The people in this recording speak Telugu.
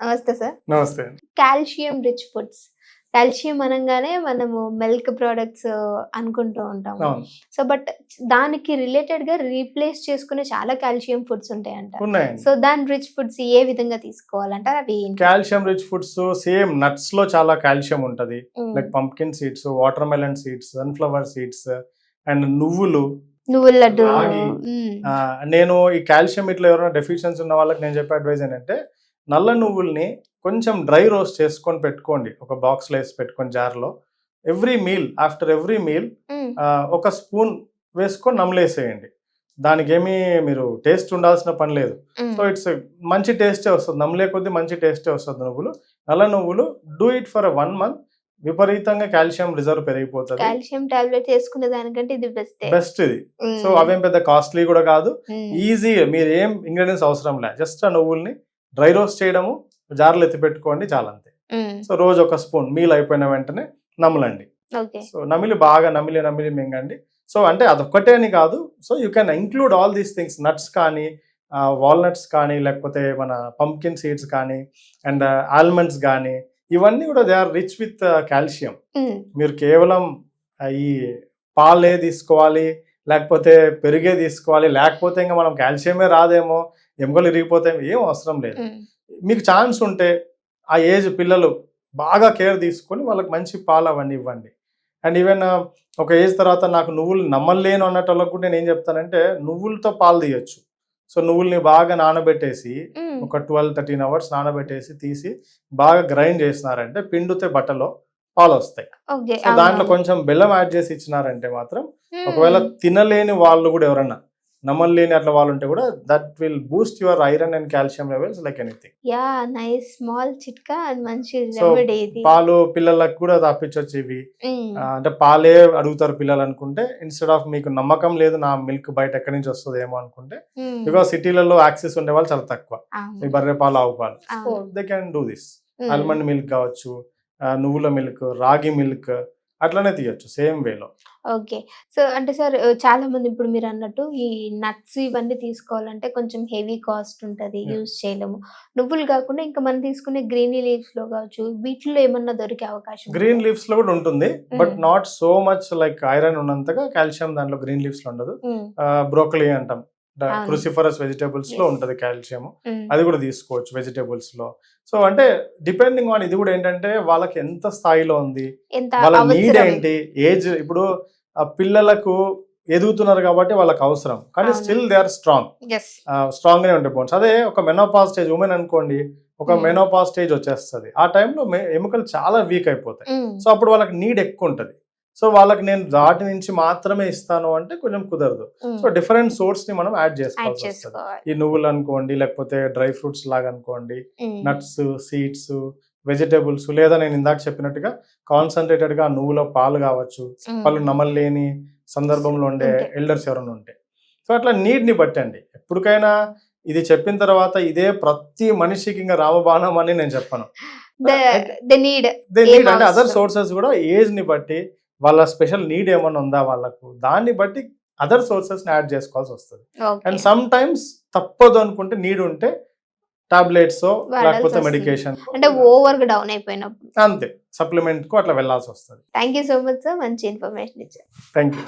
నమస్తే సార్. నమస్తే. Calcium rich foods. కాల్షియం అనంగానే మనము మిల్క్ ప్రొడక్ట్స్ అనుకుంటూ ఉంటాము. అవును. సో బట్ దానికి రిలేటెడ్‌గా రీప్లేస్ చేసుకునే చాలా కాల్షియం ఫుడ్స్ ఉంటాయంట. ఉన్నాయండి. సో దాని రిచ్ ఫుడ్స్ ఏ విధంగా తీసుకోవాలంటారు? అవి ఏంటి? Calcium rich foods same nuts లో చాలా కాల్షియం ఉంటది. హ్మ్. Like pumpkin seeds, water melon seeds, sunflower seeds and నువ్వులు. నువ్వుల లడ్డు. రాగి. నేను ఈ కాల్షియం ఇట్లా ఎవరైనా డెఫిషియన్సీ ఉన్న వాళ్ళకి నేను చెప్పే అడ్వైజ్ ఏంటంటే నల్ల నువ్వుల్ని కొంచెం డ్రై రోస్ట్ చేసుకొని పెట్టుకోండి. ఒక బాక్స్ లో వేసి పెట్టుకొని జార్లో. Every meal after every meal ఒక స్పూన్ వేసుకొని నమలేసేయండి. దానికి ఏమీ మీరు టేస్ట్ ఉండాల్సిన పని లేదు. సో ఇట్స్ మంచి టేస్టే వస్తుంది. నమ్మలే కొద్దీ మంచి టేస్టే వస్తుంది నువ్వులు. నల్ల నువ్వులు డూ ఇట్ ఫర్ 1 month. విపరీతంగా కాల్షియం రిజర్వ్ పెరిగిపోతుంది. కాల్షియం టాబ్లెట్ చేసుకునే దానికంటే ఇది బెస్ట్ ఇది. సో అవేం పెద్ద కాస్ట్లీ కూడా కాదు. ఈజీ. మీరు ఏం ఇంగ్రీడియంట్స్ అవసరం లే. జస్ట్ ఆ నువ్వుల్ని డ్రై రోస్ట్ చేయడము, జార్లో ఎత్తి పెట్టుకోండి చాలా అంతే. సో రోజు ఒక స్పూన్ మీల్ అయిపోయిన వెంటనే నమలండి. సో నమిలి బాగా నమిలి మింగండి. సో అంటే అదొక్కటే అని కాదు. So you can include all these things. Nuts కానీ, వాల్నట్స్ కానీ, లేకపోతే మన పంప్కిన్ సీడ్స్ కానీ, అండ్ ఆల్మండ్స్ కానీ, ఇవన్నీ కూడా they are rich with calcium. మీరు కేవలం ఈ పాలే తీసుకోవాలి, లేకపోతే పెరుగే తీసుకోవాలి, లేకపోతే ఇంకా మనం కాల్షియమే రాదేమో, ఎముకలు ఇరిగిపోతాయేమో, ఏం అవసరం లేదు. మీకు ఛాన్స్ ఉంటే ఆ ఏజ్ పిల్లలు బాగా కేర్ తీసుకొని వాళ్ళకి మంచి పాలు అవన్నీ ఇవ్వండి. అండ్ ఈవెన్ ఒక ఏజ్ తర్వాత నాకు నువ్వులు నమ్మలేను అన్నట్టు వాళ్ళకు కూడా నేను ఏం చెప్తానంటే నువ్వులతో పాలు తీయచ్చు. సో నువ్వుల్ని బాగా నానబెట్టేసి ఒక 12-13 hours నానబెట్టేసి తీసి బాగా గ్రైండ్ చేసినారంటే పిండితే బట్టలో పాలు వస్తాయి. సో దాంట్లో కొంచెం బెల్లం యాడ్ చేసి ఇచ్చినారంటే మాత్రం ఒకవేళ తినలేని వాళ్ళు కూడా ఎవరన్నా నమ్మలేని అట్లా వాళ్ళు ఉంటే కూడా that will Boost your iron and calcium levels like anything. Yeah nice small చిట్కా అండ్ మంచి రెమెడీ ఇది. పాలు పిల్లలకు కూడా తప్పించొచ్చు ఇవి. అంటే పాలే అడుగుతారు పిల్లలు అనుకుంటే, ఇన్స్టెడ్ ఆఫ్ మీకు నమ్మకం లేదు నా మిల్క్ బయట ఎక్కడి నుంచి వస్తుందేమో అనుకుంటే, బికాస్ సిటీలలో యాక్సెస్ ఉండే వాళ్ళు చాలా తక్కువ, మీ బర్రె పాలు, ఆవు పాలు. So they can do this. Almond milk కావచ్చు, నువ్వుల మిల్క్, రాగి మిల్క్ అట్లనే తీయచ్చు సేమ్ వేలో. ఓకే. సో అంటే సార్ చాలా మంది ఇప్పుడు మీరు అన్నట్టు ఈ నట్స్ ఇవన్నీ తీసుకోవాలంటే కొంచెం హెవీ కాస్ట్ ఉంటది, యూజ్ చేయలేము. నువ్వులు కాకుండా ఇంకా మనం తీసుకునే గ్రీన్ లీవ్స్ లో కావచ్చు, వీటిలో ఏమన్నా దొరికే అవకాశం? గ్రీన్ లీవ్స్ లో కూడా ఉంటుంది, but not so much like iron ఉన్నంతగా కాల్షియం దాంట్లో గ్రీన్ లీవ్స్ లో ఉండదు. బ్రోకలీ అంటాం, క్రూసిఫరస్ వెజిటేబుల్స్ లో ఉంటది కాల్షియం, అది కూడా తీసుకోవచ్చు వెజిటేబుల్స్ లో. సో అంటే డిపెండింగ్ ఆన్ ఇది కూడా ఏంటంటే వాళ్ళకి ఎంత స్థాయిలో ఉంది, వాళ్ళ నీడ్ ఏంటి, ఏజ్. ఇప్పుడు పిల్లలకు ఎదుగుతున్నారు కాబట్టి వాళ్ళకి అవసరం, కానీ స్టిల్ దే ఆర్ స్ట్రాంగ్ గానే ఉంటాయి బోన్స్. అదే ఒక మెనోపాజ్ స్టేజ్ ఉమెన్ అనుకోండి, ఒక మెనోపాజ్ స్టేజ్ వచ్చేస్తుంది, ఆ టైంలో ఎముకలు చాలా వీక్ అయిపోతాయి. సో అప్పుడు వాళ్ళకి నీడ్ ఎక్కువ ఉంటది. సో వాళ్ళకి నేను వాటి నుంచి మాత్రమే ఇస్తాను అంటే కొంచెం కుదరదు. సో డిఫరెంట్ సోర్స్ ని మనం యాడ్ చేసుకోవాల్సి వస్తుంది. ఈ నువ్వులు అనుకోండి, లేకపోతే డ్రై ఫ్రూట్స్ లాగా అనుకోండి, నట్స్, సీడ్స్, వెజిటేబుల్స్, లేదా నేను ఇందాక చెప్పినట్టుగా కాన్సన్ట్రేటెడ్ గా నువ్వుల పాలు కావచ్చు, వాళ్ళు నమల్లేని సందర్భంలో ఉండే ఎల్డర్స్ ఎవరైనా ఉంటే. సో అట్లా నీడ్ ని బట్టండి. ఎప్పటికైనా ఇది చెప్పిన తర్వాత ఇదే ప్రతి మనిషికి ఇంకా రామబాణం అని నేను చెప్పను. అంటే అదర్ సోర్సెస్ కూడా ఏజ్ ని బట్టి, వాళ్ళ స్పెషల్ నీడ్ ఏమన్నా ఉందా వాళ్ళకు, దాన్ని బట్టి అదర్ సోర్సెస్ ని యాడ్ చేసుకోవాల్సి వస్తుంది. అండ్ సమ్ టైమ్స్ తప్పదు అనుకుంటే నీడ్ ఉంటే టాబ్లెట్స్ లేకపోతే మెడికేషన్, అంటే ఓవర్ గా డౌన్ అయిపోయినప్పుడు అంతే సప్లిమెంట్ కు అట్లా వెళ్లాల్సి వస్తుంది. Thank you so much sir, మంచి ఇన్ఫర్మేషన్ ఇచ్చారు. Thank you.